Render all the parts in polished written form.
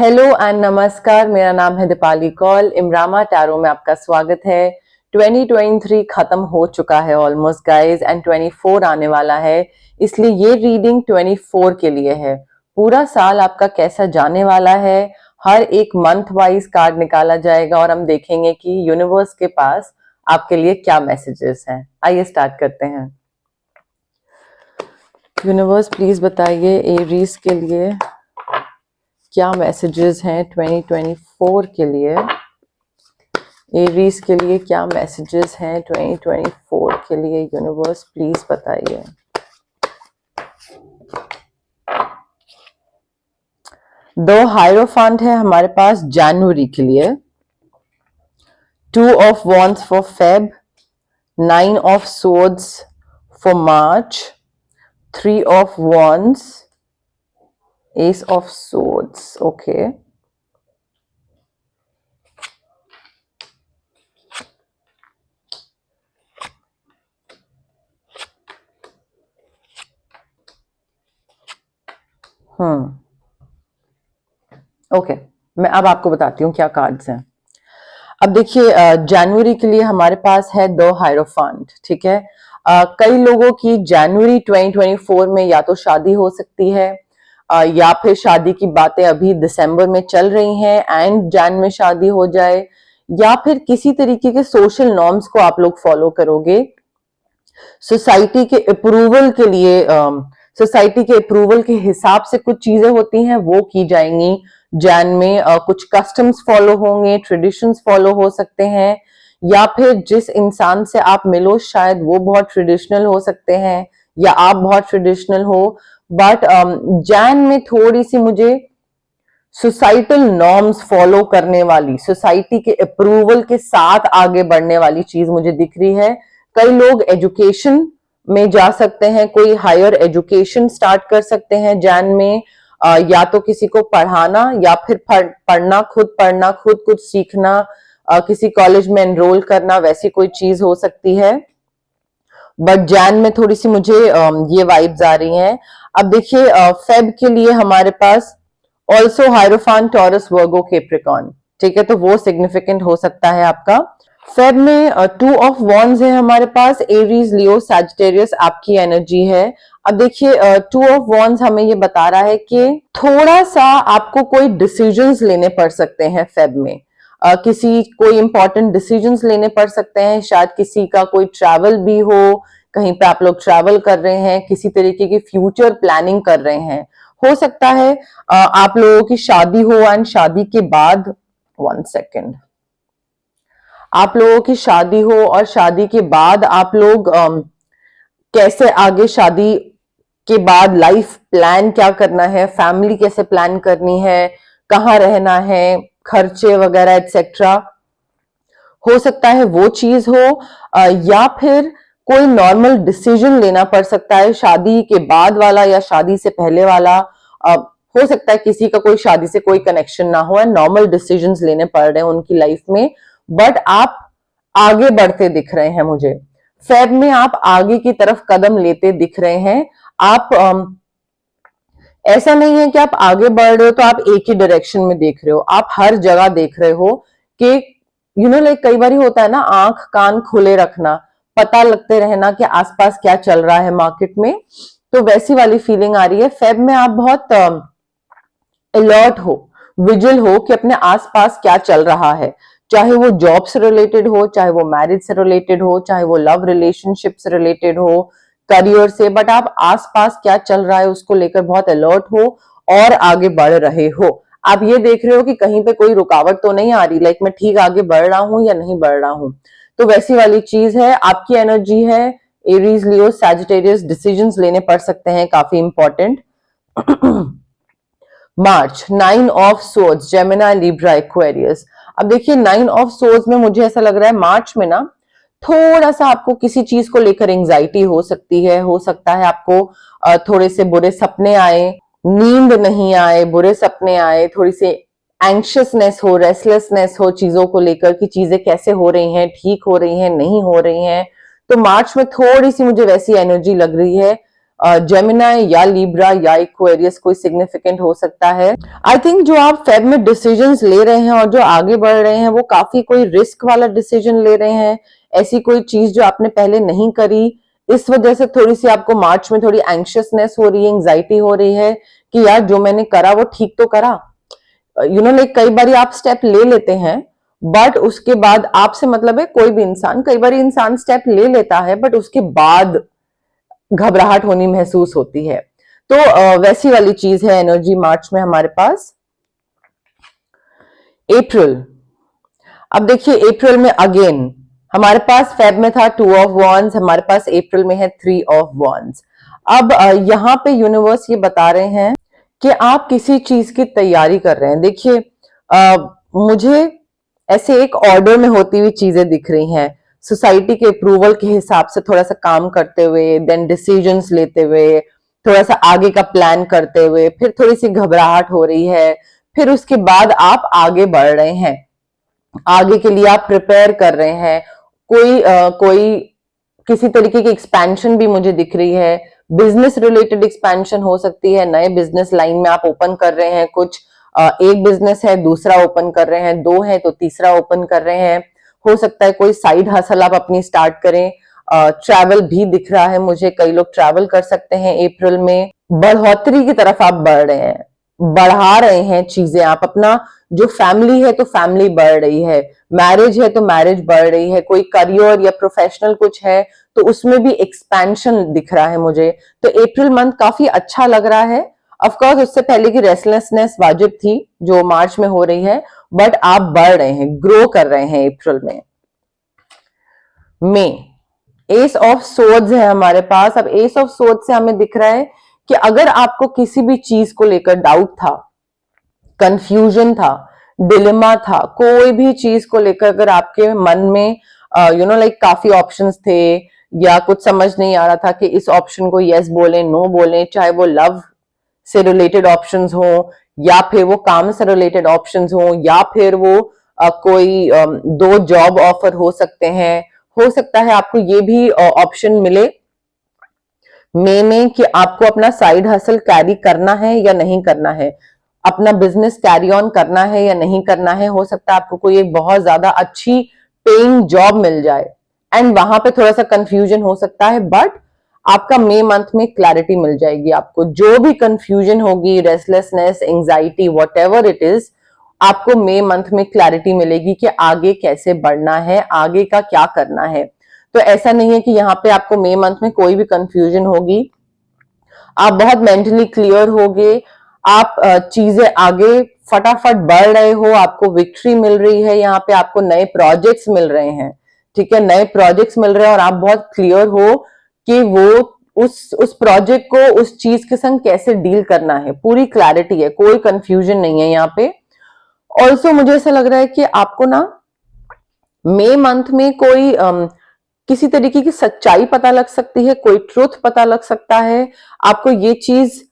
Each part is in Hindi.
हेलो एंड नमस्कार। मेरा नाम है दीपाली कौल। इमरामा टैरो में आपका स्वागत है। 2023 खत्म हो चुका है ऑलमोस्ट गाइस एंड 24 आने वाला है, इसलिए ये रीडिंग 24 के लिए है। पूरा साल आपका कैसा जाने वाला है, हर एक मंथ वाइज कार्ड निकाला जाएगा और हम देखेंगे कि यूनिवर्स के पास आपके लिए क्या मैसेजेस हैं। आइए स्टार्ट करते हैं। यूनिवर्स प्लीज बताइए एरीज के लिए क्या मैसेजेस हैं 2024 के लिए। एरीज के लिए क्या मैसेजेस हैं 2024 के लिए, यूनिवर्स प्लीज बताइए। दो हायरोफांट है हमारे पास जनवरी के लिए, 2 of wands for Feb, 9 of swords for March, 3 of wands, S of swords. Okay, okay, मैं अब आपको बताती हूँ क्या कार्ड्स हैं। अब देखिए जनवरी के लिए हमारे पास है दो हायरोफांट, ठीक है। कई लोगों की जनवरी 2024 में या तो शादी हो सकती है या फिर शादी की बातें अभी दिसंबर में चल रही हैं एंड जन में शादी हो जाए, या फिर किसी तरीके के सोशल नॉर्म्स को आप लोग फॉलो करोगे। सोसाइटी के अप्रूवल के लिए सोसाइटी के अप्रूवल के हिसाब से कुछ चीजें होती हैं वो की जाएंगी जैन में। कुछ कस्टम्स फॉलो होंगे, ट्रेडिशंस फॉलो हो सकते हैं, या फिर जिस इंसान से आप मिलो शायद वो बहुत ट्रेडिशनल हो सकते हैं या आप बहुत ट्रेडिशनल हो। बट जैन में थोड़ी सी मुझे सोसाइटल नॉर्म्स फॉलो करने वाली, सोसाइटी के अप्रूवल के साथ आगे बढ़ने वाली चीज मुझे दिख रही है। कई लोग एजुकेशन में जा सकते हैं, कोई हायर एजुकेशन स्टार्ट कर सकते हैं जैन में, या तो किसी को पढ़ाना या फिर पढ़ना, खुद कुछ सीखना, किसी कॉलेज में एनरोल करना, वैसी कोई चीज हो सकती है। बट जैन में थोड़ी सी मुझे ये वाइब्स आ रही हैं। अब देखिए फेब के लिए हमारे पास ऑल्सो हायरोफान, टॉरस, वर्गो, केप्रिकॉन, ठीक है, तो वो सिग्निफिकेंट हो सकता है आपका। फेब में 2 ऑफ वॉन्ड्स है हमारे पास, एरीज, लियो, सैजिटेरियस आपकी एनर्जी है। अब देखिए 2 ऑफ वॉन्ड्स हमें ये बता रहा है कि थोड़ा सा आपको कोई डिसीजंस लेने पड़ सकते हैं फेब में। किसी कोई इंपॉर्टेंट डिसीजंस लेने पड़ सकते हैं, शायद किसी का कोई ट्रैवल भी हो, कहीं पे आप लोग ट्रैवल कर रहे हैं, किसी तरीके की फ्यूचर प्लानिंग कर रहे हैं। हो सकता है आप लोगों की शादी हो एंड शादी के बाद, 1 सेकेंड, आप लोगों की शादी हो और शादी के बाद आप लोग कैसे आगे, शादी के बाद लाइफ प्लान क्या करना है, फैमिली कैसे प्लान करनी है, कहाँ रहना है, खर्चे वगैरह एक्सेट्रा, हो सकता है वो चीज हो। या फिर कोई नॉर्मल डिसीजन लेना पड़ सकता है, शादी के बाद वाला या शादी से पहले वाला। हो सकता है किसी का कोई शादी से कोई कनेक्शन ना हो एंड नॉर्मल डिसीजंस लेने पड़ रहे हैं उनकी लाइफ में, बट आप आगे बढ़ते दिख रहे हैं मुझे। फेब में आप आगे की तरफ कदम लेते दिख रहे हैं। आप ऐसा नहीं है कि आप आगे बढ़ रहे हो तो आप एक ही डायरेक्शन में देख रहे हो, आप हर जगह देख रहे हो कि लाइक कई बार होता है ना, आंख कान खुले रखना, पता लगते रहना कि आसपास क्या चल रहा है मार्केट में, तो वैसी वाली फीलिंग आ रही है। फेब में आप बहुत अलर्ट हो, विजिल हो कि अपने आसपास क्या चल रहा है, चाहे वो जॉब से रिलेटेड हो, चाहे वो मैरिज से रिलेटेड हो, चाहे वो लव रिलेशनशिप से रिलेटेड हो, करियर से, बट आप आसपास क्या चल रहा है उसको लेकर बहुत अलर्ट हो और आगे बढ़ रहे हो। आप ये देख रहे हो कि कहीं पे कोई रुकावट तो नहीं आ रही, लाइक मैं ठीक आगे बढ़ रहा हूं या नहीं बढ़ रहा हूं, तो वैसी वाली चीज है। आपकी एनर्जी है एरीज, लियो, सैजिटेरियस, डिसीजंस लेने पड़ सकते हैं काफी important. March, 9 of swords, Gemini, Libra, Aquarius. अब देखिए 9 ऑफ सोर्ड्स में मुझे ऐसा लग रहा है मार्च में ना थोड़ा सा आपको किसी चीज को लेकर एंजाइटी हो सकती है, हो सकता है आपको थोड़े से बुरे सपने आए, नींद नहीं आए, बुरे सपने आए, थोड़ी सी एंग्शियसनेस हो, रेस्टलेसनेस हो चीजों को लेकर कि चीजें कैसे हो रही हैं, ठीक हो रही हैं, नहीं हो रही हैं। तो मार्च में थोड़ी सी मुझे वैसी एनर्जी लग रही है। जेमिनाई या लिब्रा या एक्वेरियस कोई सिग्निफिकेंट हो सकता है। आई थिंक जो आप फेब में डिसीजंस ले रहे हैं और जो आगे बढ़ रहे हैं वो काफी कोई रिस्क वाला डिसीजन ले रहे हैं, ऐसी कोई चीज जो आपने पहले नहीं करी, इस वजह से थोड़ी सी आपको मार्च में थोड़ी एंग्शियसनेस हो रही है, एंग्जाइटी हो रही है कि यार जो मैंने करा वो ठीक तो करा। लाइक कई बार आप स्टेप ले लेते हैं बट उसके बाद आपसे मतलब है कोई भी इंसान, कई बार इंसान स्टेप ले लेता है बट उसके बाद घबराहट होनी महसूस होती है। तो वैसी वाली चीज है एनर्जी मार्च में हमारे पास। अप्रैल, अब देखिए अप्रैल में अगेन हमारे पास फेब में था 2 ऑफ वॉन्ड्स, हमारे पास अप्रैल में है 3 ऑफ वॉन्ड्स। अब यहाँ पे यूनिवर्स ये बता रहे हैं कि आप किसी चीज की तैयारी कर रहे हैं। देखिए मुझे ऐसे एक ऑर्डर में होती हुई चीजें दिख रही हैं, सोसाइटी के अप्रूवल के हिसाब से थोड़ा सा काम करते हुए, देन डिसीजंस लेते हुए, थोड़ा सा आगे का प्लान करते हुए, फिर थोड़ी सी घबराहट हो रही है, फिर उसके बाद आप आगे बढ़ रहे हैं, आगे के लिए आप प्रिपेयर कर रहे हैं। कोई किसी तरीके की एक्सपेंशन भी मुझे दिख रही है, बिजनेस रिलेटेड एक्सपेंशन हो सकती है, नए बिजनेस लाइन में आप ओपन कर रहे हैं कुछ, एक बिजनेस है दूसरा ओपन कर रहे हैं, 2 है तो तीसरा ओपन कर रहे हैं, हो सकता है कोई साइड हसल आप अपनी स्टार्ट करें। ट्रैवल भी दिख रहा है मुझे, कई लोग ट्रैवल कर सकते हैं अप्रैल में। बढ़ोतरी की तरफ आप बढ़ रहे हैं, बढ़ा रहे हैं चीजें आप अपना, जो फैमिली है तो फैमिली बढ़ रही है, मैरिज है तो मैरिज बढ़ रही है, कोई करियर या प्रोफेशनल कुछ है तो उसमें भी एक्सपेंशन दिख रहा है मुझे। तो अप्रैल मंथ काफी अच्छा लग रहा है। ऑफ कोर्स उससे पहले की रेस्टलेसनेस वाजिब थी जो मार्च में हो रही है, बट आप बढ़ रहे हैं, ग्रो कर रहे हैं अप्रैल में। मई, एस ऑफ सोर्ड्स है हमारे पास। अब एस ऑफ सोर्ड्स से हमें दिख रहा है कि अगर आपको किसी भी चीज को लेकर डाउट था, कंफ्यूजन था, डिलेमा था, कोई भी चीज को लेकर अगर आपके मन में लाइक काफी ऑप्शंस थे या कुछ समझ नहीं आ रहा था कि इस ऑप्शन को यस बोले नो बोले, चाहे वो लव से रिलेटेड ऑप्शंस हो या फिर वो काम से रिलेटेड ऑप्शंस हो या फिर वो कोई 2 जॉब ऑफर हो सकते हैं, हो सकता है आपको ये भी ऑप्शन मिले मई में कि आपको अपना साइड हसल कैरी करना है या नहीं करना है, अपना बिजनेस कैरी ऑन करना है या नहीं करना है। हो सकता है आपको कोई एक बहुत ज्यादा अच्छी पेइंग जॉब मिल जाए एंड वहां पे थोड़ा सा कंफ्यूजन हो सकता है, बट आपका मई मंथ में क्लैरिटी मिल जाएगी। आपको जो भी कंफ्यूजन होगी, restlessness, anxiety, whatever it is, आपको मई मंथ में क्लैरिटी मिलेगी कि आगे कैसे बढ़ना है, आगे का क्या करना है। तो ऐसा नहीं है कि यहाँ पे आपको मई मंथ में कोई भी कंफ्यूजन होगी, आप बहुत मेंटली क्लियर होगे, आप चीजें आगे फटाफट बढ़ रहे हो, आपको विक्ट्री मिल रही है, यहाँ पे आपको नए प्रोजेक्ट्स मिल रहे हैं, ठीक है, नए प्रोजेक्ट्स मिल रहे हैं और आप बहुत क्लियर हो कि वो उस प्रोजेक्ट को, उस चीज के संग कैसे डील करना है, पूरी क्लैरिटी है, कोई कंफ्यूजन नहीं है यहाँ पे। ऑल्सो मुझे ऐसा लग रहा है कि आपको ना मई मंथ में कोई किसी तरीके की सच्चाई पता लग सकती है, कोई ट्रुथ पता लग सकता है आपको। ये चीज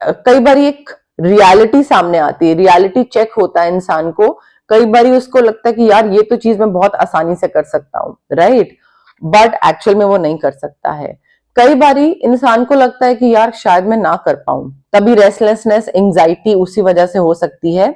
कई बार एक रियलिटी सामने आती है, रियलिटी चेक होता है इंसान को, कई बार उसको लगता है कि यार ये तो चीज मैं बहुत आसानी से कर सकता हूँ, राइट, बट एक्चुअल में वो नहीं कर सकता है। कई बारी इंसान को लगता है कि यार शायद मैं ना कर पाऊं, तभी रेस्टलेसनेस, एंजाइटी उसी वजह से हो सकती है,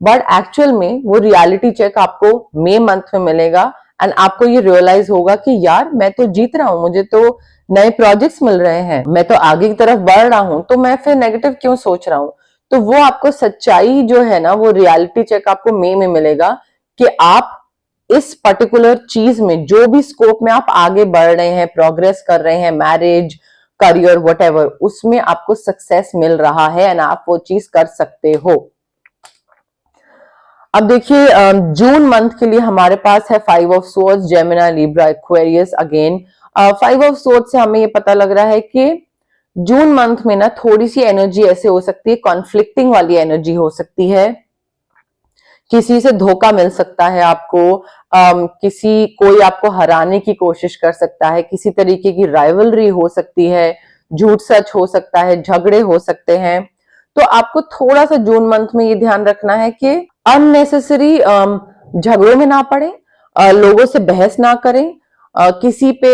बट एक्चुअल में वो रियलिटी चेक आपको मई मंथ में मिलेगा एंड आपको ये रियलाइज होगा कि यार मैं तो जीत रहा हूं, मुझे तो नए प्रोजेक्ट्स मिल रहे हैं, मैं तो आगे की तरफ बढ़ रहा हूं, तो मैं फिर नेगेटिव क्यों सोच रहा हूं। तो वो आपको सच्चाई जो है ना, वो रियलिटी चेक आपको मई में मिलेगा कि आप इस पर्टिकुलर चीज में, जो भी स्कोप में आप आगे बढ़ रहे हैं, प्रोग्रेस कर रहे हैं, मैरिज, करियर, व्हाटएवर, उसमें आपको सक्सेस मिल रहा है एंड आप वो चीज कर सकते हो। अब देखिए जून मंथ के लिए हमारे पास है 5 of swords, Gemini, Libra, Aquarius. Again 5 of swords से हमें ये पता लग रहा है कि जून मंथ में ना थोड़ी सी एनर्जी ऐसे हो सकती है, कॉन्फ्लिक्टिंग वाली एनर्जी हो सकती है, किसी से धोखा मिल सकता है आपको, कोई आपको हराने की कोशिश कर सकता है, किसी तरीके की राइवलरी हो सकती है, झूठ सच हो सकता है, झगड़े हो सकते हैं। तो आपको थोड़ा सा जून मंथ में ये ध्यान रखना है कि अननेसेसरी झगड़ों में ना पड़े, लोगों से बहस ना करें, किसी पे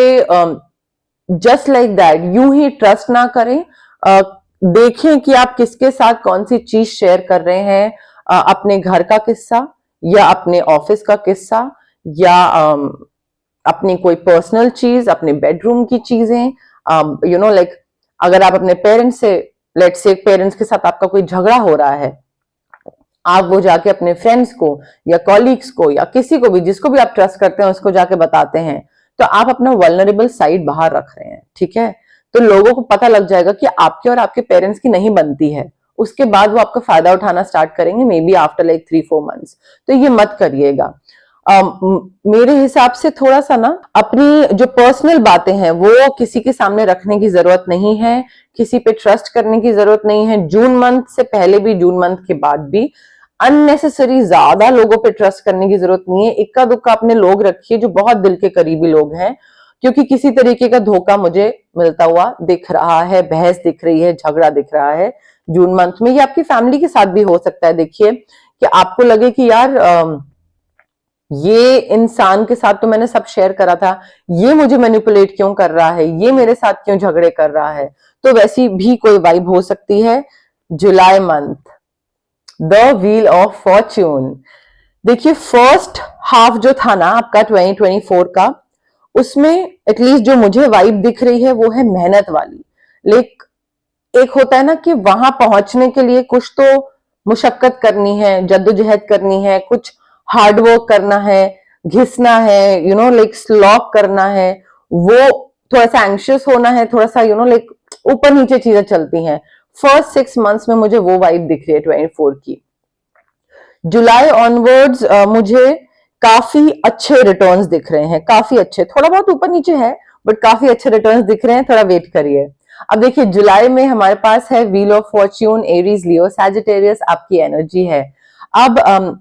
जस्ट लाइक दैट, यूं ही ट्रस्ट ना करें। देखें कि आप किसके साथ कौन सी चीज शेयर कर रहे हैं, अपने घर का किस्सा या अपने ऑफिस का किस्सा या अपनी कोई पर्सनल चीज, अपने बेडरूम की चीजें, लाइक अगर आप अपने पेरेंट्स से, लेट्स से पेरेंट्स के साथ आपका कोई झगड़ा हो रहा है, आप वो जाके अपने फ्रेंड्स को या कॉलीग्स को या किसी को भी, जिसको भी आप ट्रस्ट करते हैं, उसको जाके बताते हैं, तो आप अपना वल्नरेबल साइड बाहर रख रहे हैं, ठीक है। तो लोगों को पता लग जाएगा कि आपके और आपके पेरेंट्स की नहीं बनती है, उसके बाद वो आपका फायदा उठाना स्टार्ट करेंगे, may be after like 3-4 months. तो ये मत करिएगा। मेरे हिसाब से थोड़ा सा ना अपनी जो पर्सनल बातें हैं वो किसी के सामने रखने की जरूरत नहीं है, किसी पे ट्रस्ट करने की जरूरत नहीं है। जून मंथ से पहले भी, जून मंथ के बाद भी अननेसेसरी ज्यादा लोगों पे ट्रस्ट करने की जरूरत नहीं है। इक्का दुक्का अपने लोग रखिए जो बहुत दिल के करीबी लोग हैं, क्योंकि किसी तरीके का धोखा मुझे मिलता हुआ दिख रहा है, बहस दिख रही है, झगड़ा दिख रहा है जून मंथ में। ये आपकी फैमिली के साथ भी हो सकता है। देखिए कि आपको लगे कि यार ये इंसान के साथ तो मैंने सब शेयर करा था, ये मुझे मैनिपुलेट क्यों कर रहा है, ये मेरे साथ क्यों झगड़े कर रहा है। तो वैसी भी कोई वाइब हो सकती है। July month, the wheel of fortune. देखिए फर्स्ट हाफ जो था ना आपका 2024 का, उसमें एटलीस्ट जो मुझे वाइब दिख रही है वो है मेहनत वाली। लेकिन एक होता है ना कि वहां पहुंचने के लिए कुछ तो मुशक्कत करनी है, जद्दोजहद करनी है, कुछ हार्ड वर्क करना है, घिसना है, लाइक स्लॉग करना है, वो थोड़ा सा एंग्शियस होना है, थोड़ा सा लाइक ऊपर नीचे चीजें चलती हैं। फर्स्ट 6 मंथ्स में मुझे वो वाइब दिख रही है 24 की। जुलाई ऑनवर्ड्स मुझे काफी अच्छे रिटर्न्स दिख रहे हैं, काफी अच्छे, थोड़ा बहुत ऊपर नीचे है बट काफी अच्छे रिटर्न्स दिख रहे हैं। थोड़ा वेट करिए। अब देखिए जुलाई में हमारे पास है wheel of Fortune, Aries, Leo, Sagittarius आपकी एनर्जी है। अब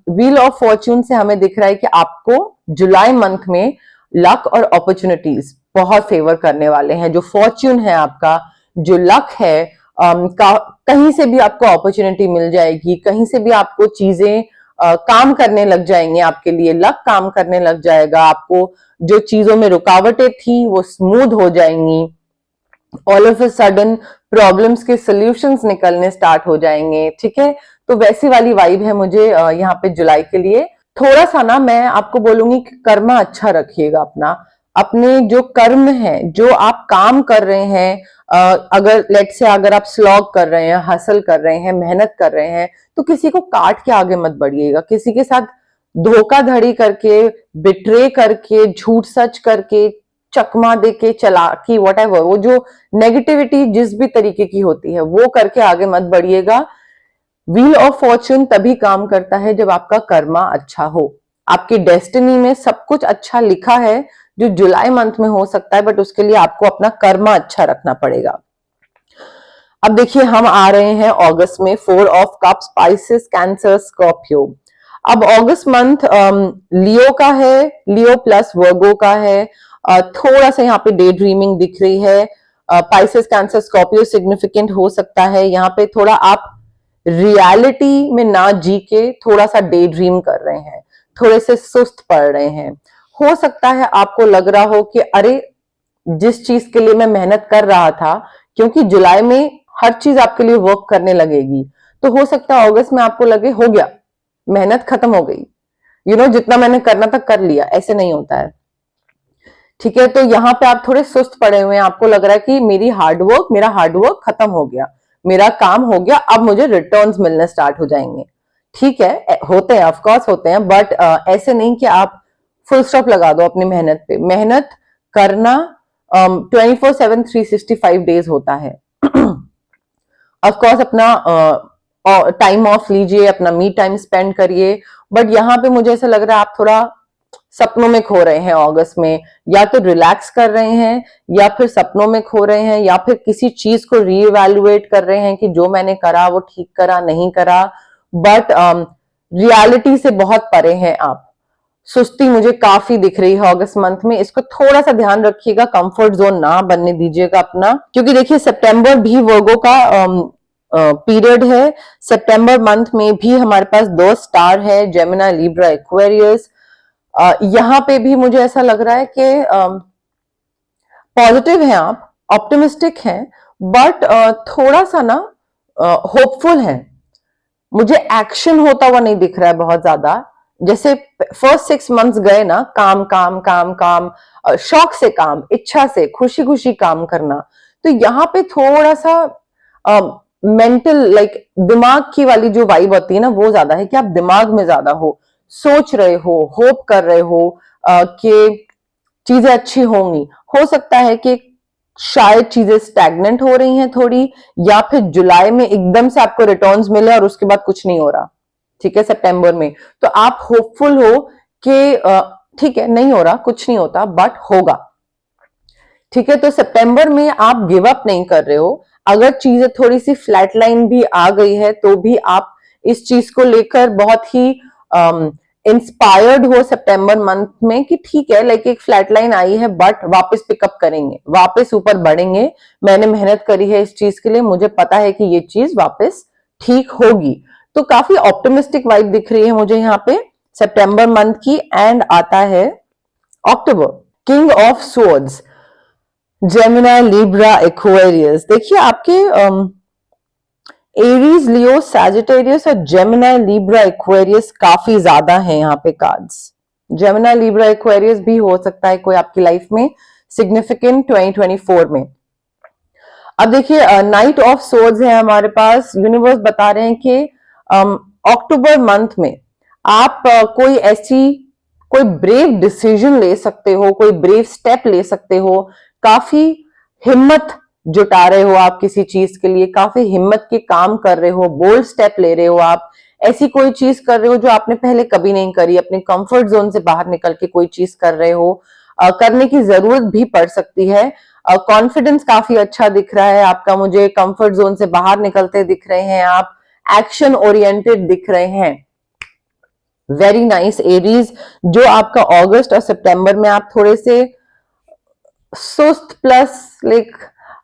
व्हील ऑफ फॉर्च्यून से हमें दिख रहा है कि आपको जुलाई मंथ में लक और अपॉर्चुनिटीज बहुत फेवर करने वाले हैं। जो फॉर्च्यून है आपका, जो लक है, कहीं से भी आपको अपॉर्चुनिटी मिल जाएगी, कहीं से भी आपको चीजें काम करने लग जाएंगे आपके लिए, लक काम करने लग जाएगा। आपको जो चीजों में रुकावटें थी वो स्मूथ हो जाएंगी। All of a sudden problems के सॉल्यूशंस निकलने स्टार्ट हो जाएंगे, ठीक है। तो वैसी वाली वाइब है मुझे यहाँ पे जुलाई के लिए। थोड़ा सा ना मैं आपको बोलूंगी कि कर्मा अच्छा रखिएगा अपना, अपने जो कर्म है, जो आप काम कर रहे हैं, अगर लेट से अगर आप स्लॉग कर रहे हैं, हसल कर रहे हैं, मेहनत कर रहे हैं, तो किसी को काट के आगे मत बढ़िएगा। किसी के साथ धोखाधड़ी करके, बिट्रे करके, झूठ सच करके, चकमा देके, चालाकी, व्हाटएवर, वो जो नेगेटिविटी जिस भी तरीके की होती है वो करके आगे मत बढ़िएगा। व्हील ऑफ फॉर्च्यून तभी काम करता है जब आपका कर्मा अच्छा हो। आपकी डेस्टिनी में सब कुछ अच्छा लिखा है जो जुलाई मंथ में हो सकता है, बट उसके लिए आपको अपना कर्मा अच्छा रखना पड़ेगा। अब देखिए हम आ रहे हैं अगस्त में, 4 of cups, spices, cancer, Scorpio. अब अगस्त मंथ लियो का है, लियो प्लस वर्गो का है। थोड़ा सा यहाँ पे डे ड्रीमिंग दिख रही है। पाइसेस, कैंसर, स्कॉर्पियो सिग्निफिकेंट हो सकता है। यहाँ पे थोड़ा आप रियलिटी में ना जी के थोड़ा सा डे ड्रीम कर रहे हैं, थोड़े से सुस्त पड़ रहे हैं। हो सकता है आपको लग रहा हो कि अरे जिस चीज के लिए मैं मेहनत कर रहा था, क्योंकि जुलाई में हर चीज आपके लिए वर्क करने लगेगी, तो हो सकता है अगस्त में आपको लगे हो गया, मेहनत खत्म हो गई, जितना मैंने करना था कर लिया। ऐसे नहीं होता है, ठीक है। तो यहाँ पे आप थोड़े सुस्त पड़े हुए हैं, आपको लग रहा है कि मेरा हार्डवर्क खत्म हो गया, मेरा काम हो गया, अब मुझे रिटर्न्स मिलने स्टार्ट हो जाएंगे। ठीक है, होते हैं, ऑफकोर्स होते हैं, बट ऐसे नहीं कि आप फुल स्टॉप लगा दो अपनी मेहनत पे। मेहनत करना 24/7 365 डेज होता है। ऑफकोर्स अपना टाइम ऑफ लीजिए, अपना मी टाइम स्पेंड करिए, बट यहाँ पे मुझे ऐसा लग रहा है आप थोड़ा सपनों में खो रहे हैं अगस्त में। या तो रिलैक्स कर रहे हैं, या फिर सपनों में खो रहे हैं, या फिर किसी चीज को रीइवैल्यूएट कर रहे हैं कि जो मैंने करा वो ठीक करा नहीं करा, बट रियलिटी से बहुत परे हैं आप। सुस्ती मुझे काफी दिख रही है अगस्त मंथ में, इसको थोड़ा सा ध्यान रखिएगा, कंफर्ट जोन ना बनने दीजिएगा अपना। क्योंकि देखिए सितंबर भी वर्गो का पीरियड है। सितंबर मंथ में भी हमारे पास 2 स्टार है, जेमिनी, लिब्रा, एक्वेरियस। यहाँ पे भी मुझे ऐसा लग रहा है कि पॉजिटिव हैं आप, ऑप्टिमिस्टिक हैं, बट थोड़ा सा ना होपफुल है। मुझे एक्शन होता हुआ नहीं दिख रहा है बहुत ज्यादा। जैसे फर्स्ट 6 मंथ्स गए ना, काम काम काम काम, शौक से काम, इच्छा से, खुशी खुशी काम करना, तो यहाँ पे थोड़ा सा मेंटल लाइक दिमाग की वाली जो वाइब होती है ना, वो ज्यादा है कि आप दिमाग में ज्यादा हो, सोच रहे हो, होप कर रहे हो कि चीजें अच्छी होंगी। हो सकता है कि शायद चीजें स्टैग्नेंट हो रही हैं थोड़ी, या फिर जुलाई में एकदम से आपको रिटर्न्स मिले और उसके बाद कुछ नहीं हो रहा, ठीक है, सितंबर में। तो आप होपफुल हो कि ठीक है, नहीं हो रहा, कुछ नहीं होता, बट होगा, ठीक है। तो सितंबर में आप गिव अप नहीं कर रहे हो। अगर चीजें थोड़ी सी फ्लैट लाइन भी आ गई है तो भी आप इस चीज को लेकर बहुत ही इंस्पायर्ड हो सितंबर मंथ में कि ठीक है, लाइक एक फ्लैट लाइन आई है, बट वापस पिकअप करेंगे, वापस ऊपर बढ़ेंगे। मैंने मेहनत करी है इस चीज के लिए, मुझे पता है कि ये चीज वापस ठीक होगी। तो काफी ऑप्टिमिस्टिक वाइब दिख रही है मुझे यहाँ पे सितंबर मंथ की। एंड आता है October, king of swords, Gemini, Libra, Aquarius. देखिए आपके एरीज, लियो, सैजिटेरियस और जेमिनी, लिब्रा, एक्वेरियस काफी ज्यादा है यहाँ पे कार्ड्स। जेमिनी, लिब्रा, एक्वेरियस भी हो सकता है कोई आपकी लाइफ में सिग्निफिकेंट 2024 में। अब देखिए नाइट ऑफ सोर्ड्स है हमारे पास। यूनिवर्स बता रहे हैं कि अक्टूबर मंथ में आप कोई ऐसी कोई ब्रेव डिसीजन ले सकते हो, कोई ब्रेव स्टेप ले सकते हो। काफी हिम्मत जुटा रहे हो आप किसी चीज के लिए, काफी हिम्मत के काम कर रहे हो, बोल्ड स्टेप ले रहे हो आप। ऐसी कोई चीज कर रहे हो जो आपने पहले कभी नहीं करी, अपने कंफर्ट जोन से बाहर निकल के कोई चीज कर रहे हो। करने की जरूरत भी पड़ सकती है। कॉन्फिडेंस काफी अच्छा दिख रहा है आपका, मुझे कंफर्ट जोन से बाहर निकलते दिख रहे हैं आप, एक्शन ओरिएंटेड दिख रहे हैं। Very nice Aries. जो आपका अगस्त और सितंबर में आप थोड़े से सुस्त प्लस लाइक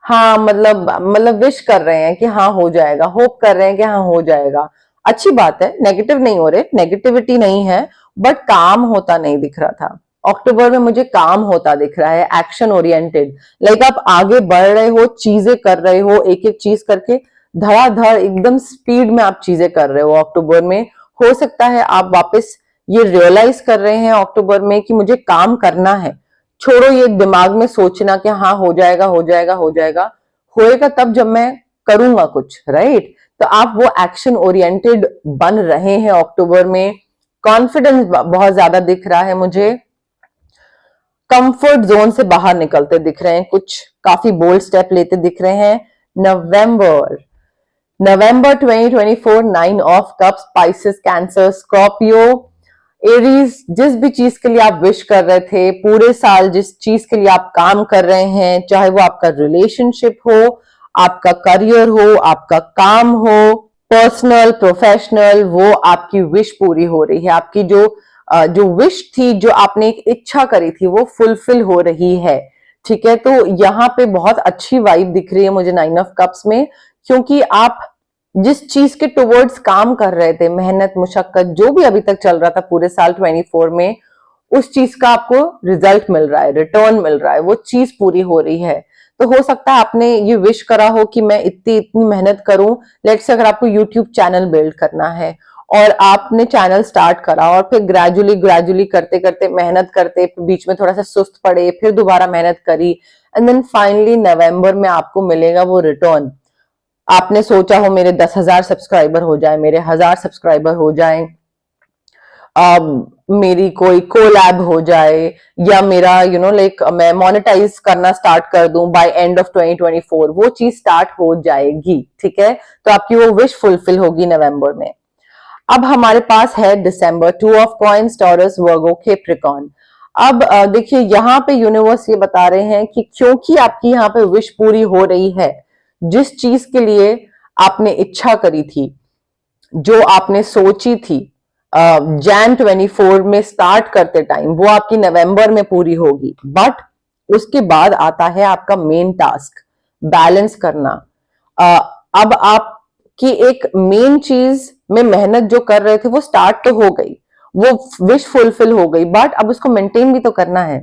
हाँ, मतलब विश कर रहे हैं कि हाँ हो जाएगा, होप कर रहे हैं कि हाँ हो जाएगा। अच्छी बात है, नेगेटिव नहीं हो रहे, नेगेटिविटी नहीं है, बट काम होता नहीं दिख रहा था। अक्टूबर में मुझे काम होता दिख रहा है, एक्शन ओरिएंटेड, लाइक आप आगे बढ़ रहे हो, चीजें कर रहे हो, एक एक चीज करके धड़ाधड़ एकदम स्पीड में आप चीजें कर रहे हो अक्टूबर में। हो सकता है आप वापस ये रियलाइज कर रहे हैं अक्टूबर में कि मुझे काम करना है। छोड़ो ये दिमाग में सोचना कि हाँ हो जाएगा हो जाएगा हो जाएगा, होएगा तब जब मैं करूंगा कुछ, राइट। तो आप वो एक्शन ओरिएंटेड बन रहे हैं अक्टूबर में। कॉन्फिडेंस बहुत ज्यादा दिख रहा है मुझे, कंफर्ट जोन से बाहर निकलते दिख रहे हैं, कुछ काफी बोल्ड स्टेप लेते दिख रहे हैं। नवंबर 2024, 9 of cups, spices, cancer, Scorpio, Aries. जिस भी चीज के लिए आप विश कर रहे थे पूरे साल, जिस चीज के लिए आप काम कर रहे हैं, चाहे वो आपका रिलेशनशिप हो, आपका करियर हो, आपका काम हो, पर्सनल प्रोफेशनल, वो आपकी विश पूरी हो रही है। आपकी जो विश थी, जो आपने एक इच्छा करी थी, वो फुलफिल हो रही है, ठीक है। तो यहाँ पे बहुत अच्छी वाइब दिख रही है मुझे 9 ऑफ कप्स में, क्योंकि आप जिस चीज के टुवर्ड्स काम कर रहे थे, मेहनत मुशक्कत जो भी अभी तक चल रहा था पूरे साल 24 में, उस चीज का आपको रिजल्ट मिल रहा है, रिटर्न मिल रहा है, वो चीज पूरी हो रही है। तो हो सकता है आपने ये विश करा हो कि मैं इतनी इतनी मेहनत करूं। लेट्स से अगर आपको यूट्यूब चैनल बिल्ड करना है और आपने चैनल स्टार्ट करा और फिर ग्रेजुअली ग्रेजुअली करते करते मेहनत करते बीच में थोड़ा सा सुस्त पड़े, फिर दोबारा मेहनत करी, एंड देन फाइनली नवंबर में आपको मिलेगा वो रिटर्न। आपने सोचा हो मेरे 10,000 सब्सक्राइबर हो जाए, मेरे 1000 सब्सक्राइबर हो जाए, मेरी कोई कोलैब हो जाए, या मेरा लाइक मैं मोनेटाइज करना स्टार्ट कर दूं बाय एंड ऑफ 2024, वो चीज स्टार्ट हो जाएगी, ठीक है। तो आपकी वो विश फुलफिल होगी नवंबर में। अब हमारे पास है दिसंबर, 2 of coins, taurus, Virgo, Capricorn. अब देखिए यहाँ पे यूनिवर्स ये बता रहे हैं कि क्योंकि आपकी यहाँ पे विश पूरी हो रही है, जिस चीज के लिए आपने इच्छा करी थी, जो आपने सोची थी जैन 24 में स्टार्ट करते टाइम, वो आपकी नवंबर में पूरी होगी। बट उसके बाद आता है आपका मेन टास्क, बैलेंस करना। अब आपकी एक मेन चीज में मेहनत जो कर रहे थे वो स्टार्ट तो हो गई, वो विश फुलफिल हो गई, बट अब उसको मेंटेन भी तो करना है।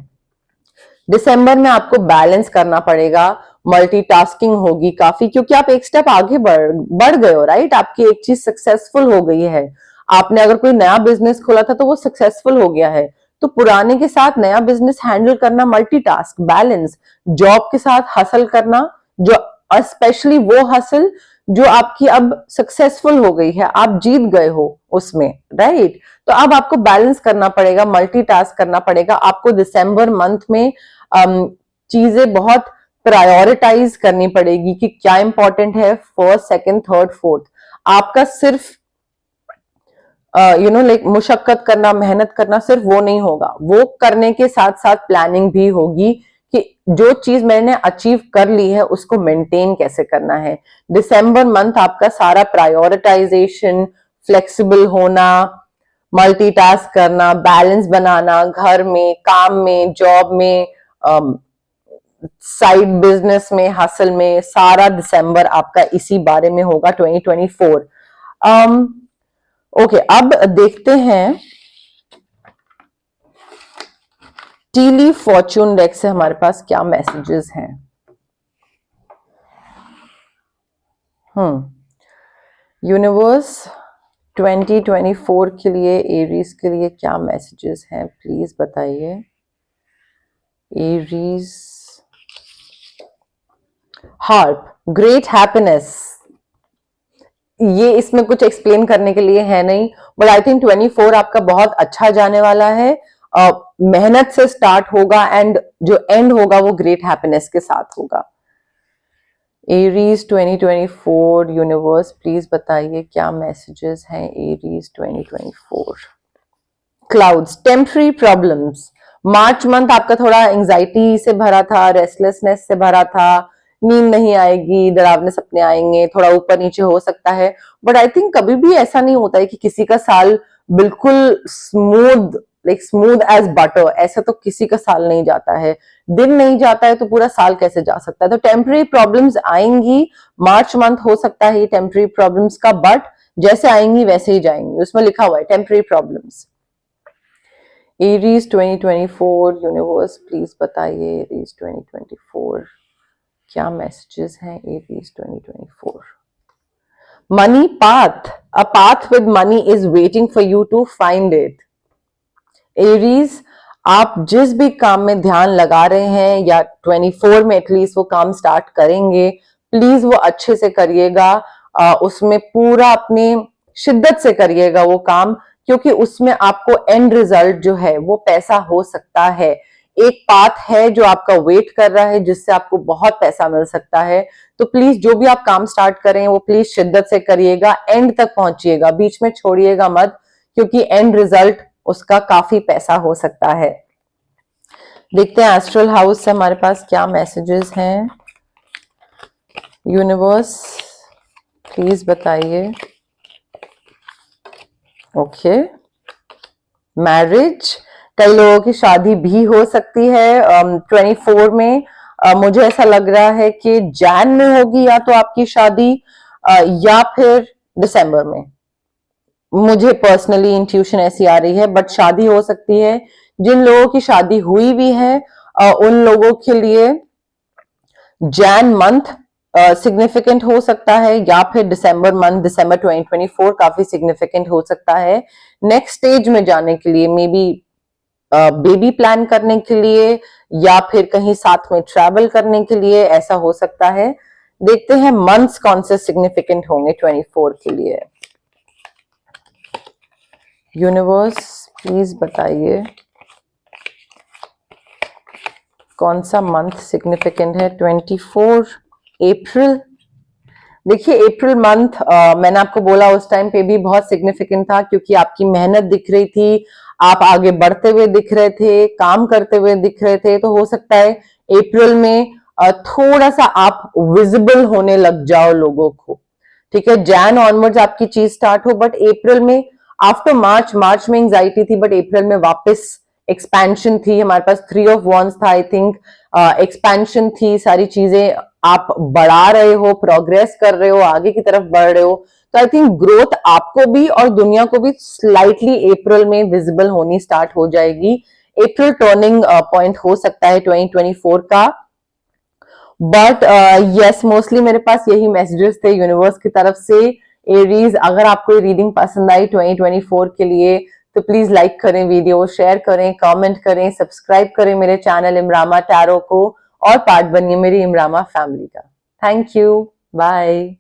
दिसंबर में आपको बैलेंस करना पड़ेगा, मल्टीटास्किंग होगी काफी, क्योंकि आप एक स्टेप आगे बढ़ गए हो, राइट। आपकी एक चीज सक्सेसफुल हो गई है। आपने अगर कोई नया बिजनेस खोला था तो वो सक्सेसफुल हो गया है, तो पुराने के साथ नया बिजनेस हैंडल करना, मल्टीटास्क, बैलेंस, जॉब के साथ हसल करना, जो स्पेशली वो हसल जो आपकी अब सक्सेसफुल हो गई है, आप जीत गए हो उसमें, राइट। तो अब आपको बैलेंस करना पड़ेगा, मल्टीटास्क करना पड़ेगा आपको। दिसंबर मंथ में चीजें बहुत प्रायोरिटाइज करनी पड़ेगी कि क्या इंपॉर्टेंट है, फर्स्ट, सेकंड, थर्ड, फोर्थ। आपका सिर्फ लाइक मुशक्कत करना, मेहनत करना सिर्फ वो नहीं होगा, वो करने के साथ साथ प्लानिंग भी होगी कि जो चीज मैंने अचीव कर ली है उसको मेंटेन कैसे करना है। दिसंबर मंथ आपका सारा प्रायोरिटाइजेशन, फ्लेक्सिबल होना, मल्टीटास्क करना, बैलेंस बनाना, घर में, काम में, जॉब में, साइड बिजनेस में, हसल में, सारा दिसंबर आपका इसी बारे में होगा 2024। ओके, अब देखते हैं टी लीफ फॉर्च्यून डेक से हमारे पास क्या मैसेजेस हैं। यूनिवर्स 2024 के लिए एरीज के लिए क्या मैसेजेस हैं, प्लीज बताइए। Aries, harp, great happiness. ये इसमें कुछ एक्सप्लेन करने के लिए है नहीं, बट आई थिंक 24 आपका बहुत अच्छा जाने वाला है। मेहनत से स्टार्ट होगा एंड जो एंड होगा वो ग्रेट हैप्पीनेस के साथ होगा। एरीज 2024, यूनिवर्स प्लीज बताइए क्या मैसेजेस हैं Aries 2024। Clouds, temporary problems. March month आपका थोड़ा एंजाइटी से भरा था, रेस्टलेसनेस से भरा था, नींद नहीं आएगी, डरावने सपने आएंगे, थोड़ा ऊपर नीचे हो सकता है, बट आई थिंक कभी भी ऐसा नहीं होता है कि किसी का साल बिल्कुल smooth, like smooth as butter, ऐसा तो किसी का साल नहीं जाता है। दिन नहीं जाता है तो पूरा साल कैसे जा सकता है। तो टेम्पररी प्रॉब्लम्स आएंगी, मार्च मंथ हो सकता है टेम्पररी प्रॉब्लम्स का, बट जैसे आएंगी वैसे ही जाएंगी, उसमें लिखा हुआ है temporary problems. Aries 2024, universe please बताइए एरीज 2024 क्या मैसेजेस हैं Aries 2024। Money path, a path with money is waiting for you to find it. Aries, आप जिस भी काम में ध्यान लगा रहे हैं या 24 में एटलीस्ट वो काम स्टार्ट करेंगे, प्लीज वो अच्छे से करिएगा, उसमें पूरा अपनी शिद्दत से करिएगा वो काम, क्योंकि उसमें आपको एंड रिजल्ट जो है वो पैसा हो सकता है। एक पाथ है जो आपका वेट कर रहा है जिससे आपको बहुत पैसा मिल सकता है। तो प्लीज जो भी आप काम स्टार्ट करें वो प्लीज शिद्दत से करिएगा, एंड तक पहुंचिएगा, बीच में छोड़िएगा मत, क्योंकि एंड रिजल्ट उसका काफी पैसा हो सकता है। देखते हैं एस्ट्रल हाउस से हमारे पास क्या मैसेजेस हैं। यूनिवर्स प्लीज बताइए। ओके, मैरिज, कई लोगों की शादी भी हो सकती है 24 में। मुझे ऐसा लग रहा है कि जैन में होगी या तो आपकी शादी या फिर दिसंबर में। मुझे पर्सनली इंट्यूशन ऐसी आ रही है, बट शादी हो सकती है। जिन लोगों की शादी हुई भी है उन लोगों के लिए जैन मंथ सिग्निफिकेंट हो सकता है, या फिर दिसंबर मंथ, दिसंबर 2024 काफी सिग्निफिकेंट हो सकता है नेक्स्ट स्टेज में जाने के लिए, मे बी बेबी प्लान करने के लिए या फिर कहीं साथ में ट्रैवल करने के लिए, ऐसा हो सकता है। देखते हैं मंथ्स कौन से सिग्निफिकेंट होंगे 24 के लिए। यूनिवर्स प्लीज बताइए कौन सा मंथ सिग्निफिकेंट है 24 अप्रैल। देखिए अप्रैल मंथ मैंने आपको बोला उस टाइम पे भी बहुत सिग्निफिकेंट था, क्योंकि आपकी मेहनत दिख रही थी, आप आगे बढ़ते हुए दिख रहे थे, काम करते हुए दिख रहे थे। तो हो सकता है अप्रैल में थोड़ा सा आप विजिबल होने लग जाओ लोगों को, ठीक है। जैन ऑनवर्ड्स आपकी चीज स्टार्ट हो, बट अप्रैल में, आफ्टर मार्च में एंजाइटी थी, बट अप्रैल में वापस एक्सपेंशन थी। हमारे पास 3 ऑफ वॉन्ड्स था, आई थिंक एक्सपेंशन थी, सारी चीजें आप बढ़ा रहे हो, प्रोग्रेस कर रहे हो, आगे की तरफ बढ़ रहे हो। तो आई थिंक ग्रोथ आपको भी और दुनिया को भी स्लाइटली अप्रैल में विजिबल होनी स्टार्ट हो जाएगी। अप्रैल टर्निंग पॉइंट हो सकता है 2024 का। बट यस, मोस्टली मेरे पास यही मैसेजेस थे यूनिवर्स की तरफ से। एरीज, अगर आपको ये रीडिंग पसंद आई 2024 के लिए तो प्लीज लाइक करें वीडियो, शेयर करें, कमेंट करें, सब्सक्राइब करें मेरे चैनल इमरामा टैरो को और पार्ट बनिए मेरी इमरामा फैमिली का। Thank you, bye.